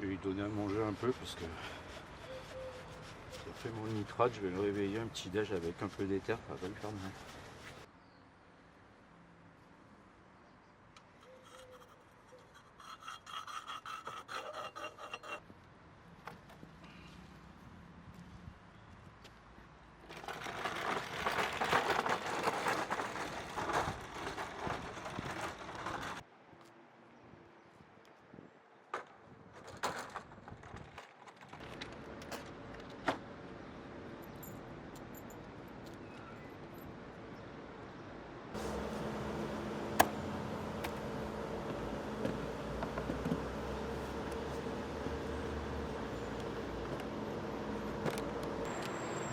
Je vais lui donner à manger un peu parce que ça fait mon nitrate. Je vais le réveiller un petit déj avec un peu d'éther, ça va pas lui faire mal.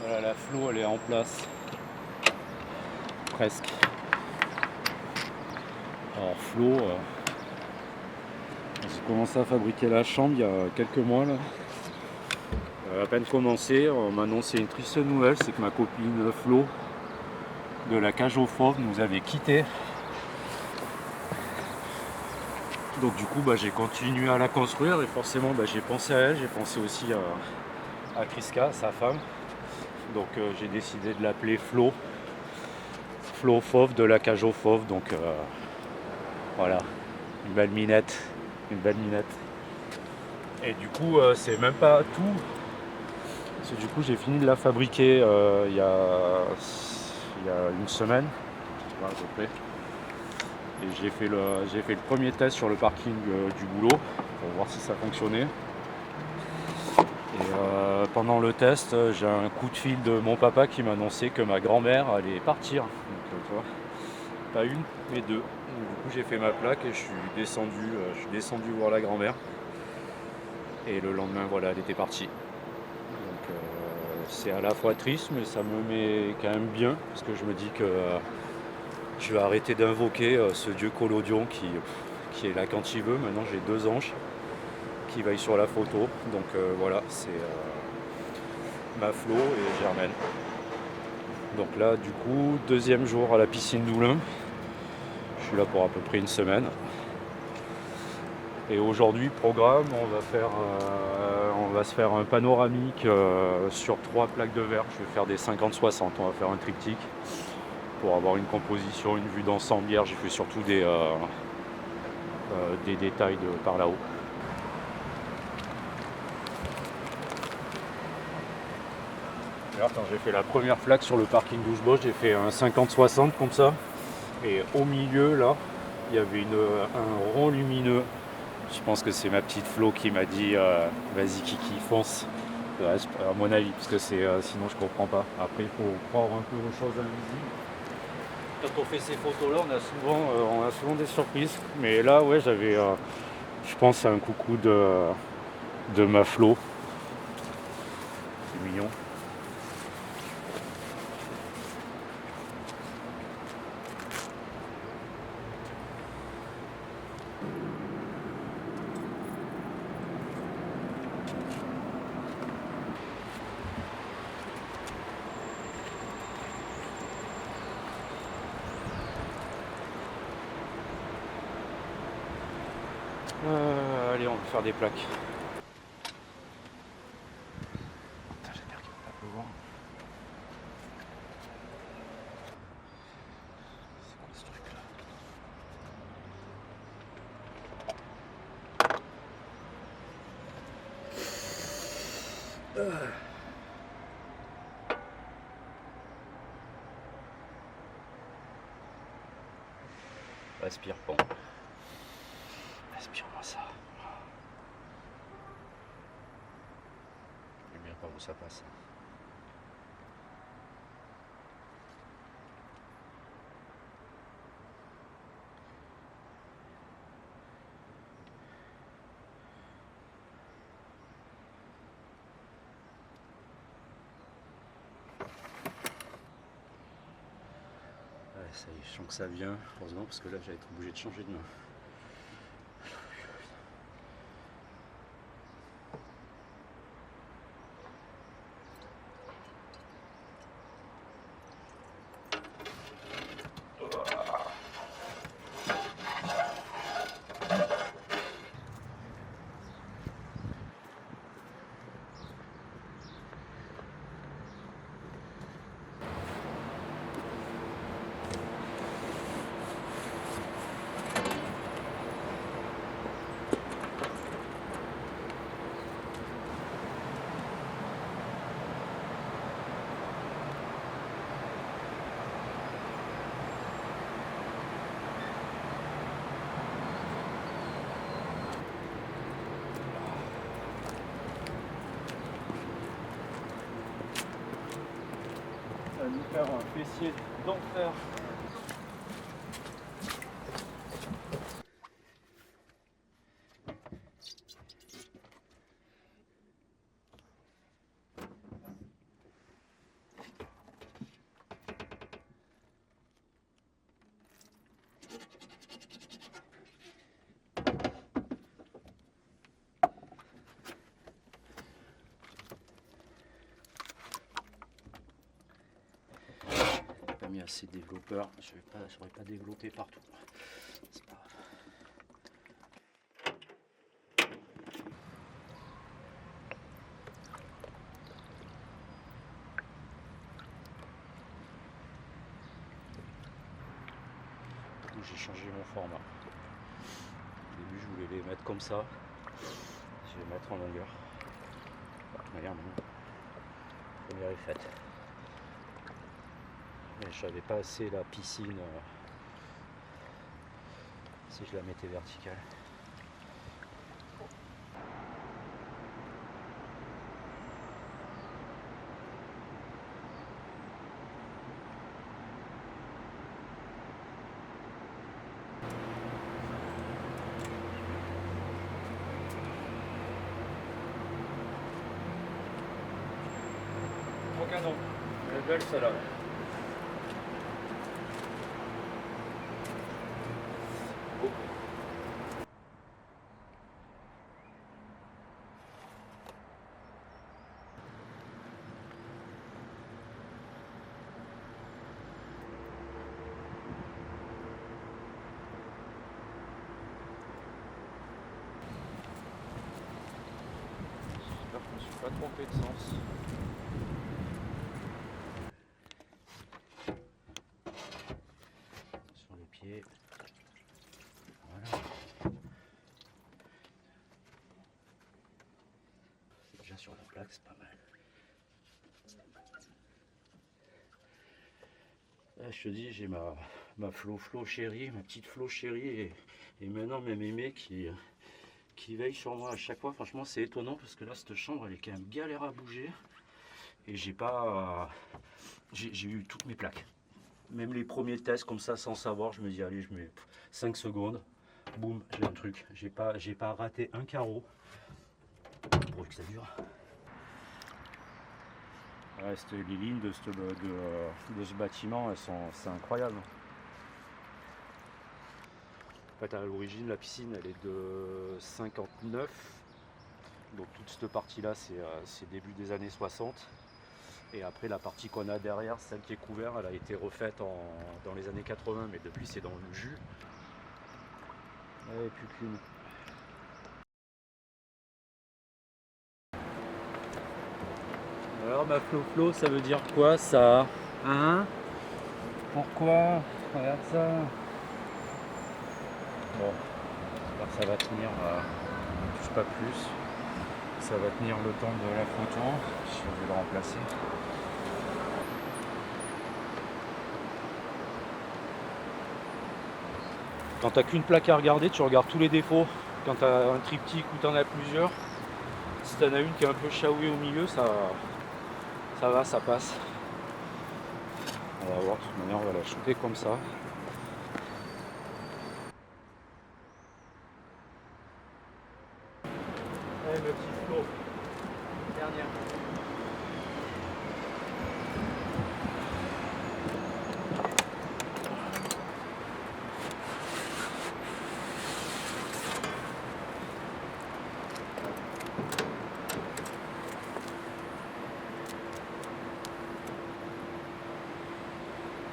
Voilà, la flow elle est en place. Presque. Alors flow, j'ai commencé à fabriquer la chambre il y a quelques mois là. À peine commencé, on m'a annoncé une triste nouvelle, c'est que ma copine Flo de la cage aux fauves nous avait quittés. Donc du coup j'ai continué à la construire et forcément j'ai pensé à elle, j'ai pensé aussi à Kriska, sa femme. Donc j'ai décidé de l'appeler Flo. Flo Fauve de la cage aux fauves. Donc voilà, une belle minette. Et du coup c'est même pas tout. Parce que du coup j'ai fini de la fabriquer il y a une semaine à peu près. Et j'ai fait le premier test sur le parking du boulot pour voir si ça fonctionnait. Et pendant le test, j'ai un coup de fil de mon papa qui m'a annoncé que ma grand-mère allait partir. Donc tu vois, pas une, mais deux. Donc, du coup j'ai fait ma plaque et je suis descendu voir la grand-mère. Et le lendemain, voilà, elle était partie. Donc c'est à la fois triste, mais ça me met quand même bien, parce que je me dis que je vais arrêter d'invoquer ce dieu collodion qui est là quand il veut. Maintenant j'ai 2 anges qui veillent sur la photo. Donc voilà, c'est ma Flo et Germaine. Donc là du coup, 2e jour à la piscine d'Oulin. Je suis là pour à peu près une semaine. Et aujourd'hui, programme, on va se faire un panoramique sur 3 plaques de verre. Je vais faire des 50-60, on va faire un triptyque pour avoir une composition, une vue d'ensemble. Hier j'ai fait surtout des détails par là-haut. D'ailleurs quand j'ai fait la première flaque sur le parking d'Ousbosch, j'ai fait un 50-60 comme ça. Et au milieu là, il y avait un rond lumineux. Je pense que c'est ma petite Flo qui m'a dit vas-y Kiki, fonce. À mon avis, parce que sinon je comprends pas. Après il faut croire un peu aux choses invisibles. Quand on fait ces photos là, on a souvent des surprises. Mais là ouais, j'avais je pense à un coucou de ma Flo. C'est mignon. Allez, on va faire des plaques. J'espère qu'il va pas pleuvoir. C'est quoi ce truc là? Respire, bon. Respire-moi ça. Je sais bien pas où ça passe. Ouais, ça y est, je sens que ça vient, heureusement, parce que là j'allais être obligé de changer de main. nous faire un fessier d'enfer. Pas mis assez de développeurs, je n'aurais pas développé partout. C'est pas grave. J'ai changé mon format. Au début je voulais les mettre comme ça. Je vais les mettre en longueur. De toute manière, la première est faite. Mais je savais pas assez la piscine si je la mettais verticale. Trop canon. Elle est belle celle-là. J'espère que je ne me suis pas trompé de sens. Sur les pieds. Voilà. C'est déjà sur la plaque, c'est pas mal. Là, je te dis, j'ai ma Flo chérie, ma petite Flo chérie et maintenant mes mémés qui veillent sur moi à chaque fois. Franchement, c'est étonnant parce que là, cette chambre, elle est quand même galère à bouger. Et j'ai eu toutes mes plaques. Même les premiers tests comme ça, sans savoir, je me dis, allez, je mets 5 secondes. Boum, j'ai un truc. J'ai pas raté un carreau. Pour que ça dure. Ouais, les lignes de ce bâtiment, c'est incroyable. En fait, à l'origine, la piscine, elle est de 59. Donc toute cette partie-là, c'est début des années 60. Et après, la partie qu'on a derrière, celle qui est couverte, elle a été refaite dans les années 80. Mais depuis, c'est dans le jus. Et plus qu'une. Alors ma Flo, ça veut dire quoi ça? Hein? Pourquoi? Regarde ça. Bon, j'espère que ça va tenir, ne touche pas plus. Ça va tenir le temps de la photo, si je vais le remplacer. Quand t'as qu'une plaque à regarder, tu regardes tous les défauts. Quand t'as un triptyque ou t'en as plusieurs, si t'en as une qui est un peu chaouée au milieu, ça va, ça passe. On va voir, de toute manière, on va la shooter comme ça. Allez, le petit Flo. Dernière.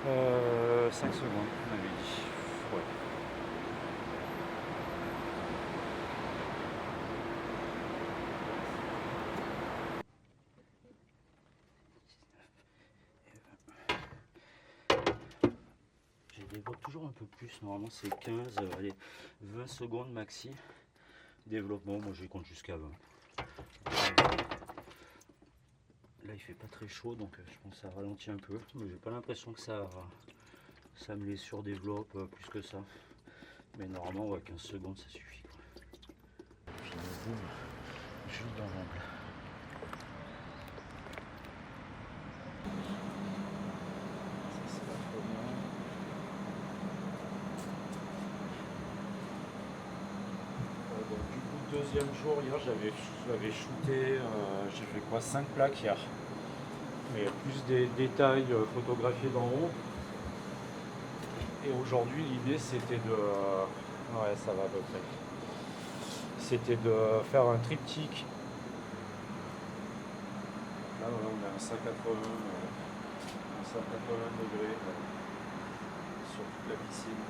Euh, 5 secondes, on avait dit. Ouais. Je développe toujours un peu plus, normalement c'est 15, allez, 20 secondes maxi. Développement, moi je compte jusqu'à 20. Là il fait pas très chaud donc je pense que ça ralentit un peu, mais j'ai pas l'impression que ça me les surdéveloppe plus que ça. Mais normalement ouais, 15 secondes ça suffit. Puis boum, juste dans l'angle. deuxième jour, hier j'avais shooté, j'ai fait quoi, 5 plaques hier. Mais plus des détails photographiés d'en haut. Et aujourd'hui l'idée c'était de... ouais, ça va à peu près. C'était de faire un triptyque. Là voilà, on est à 180 degrés sur toute la piscine.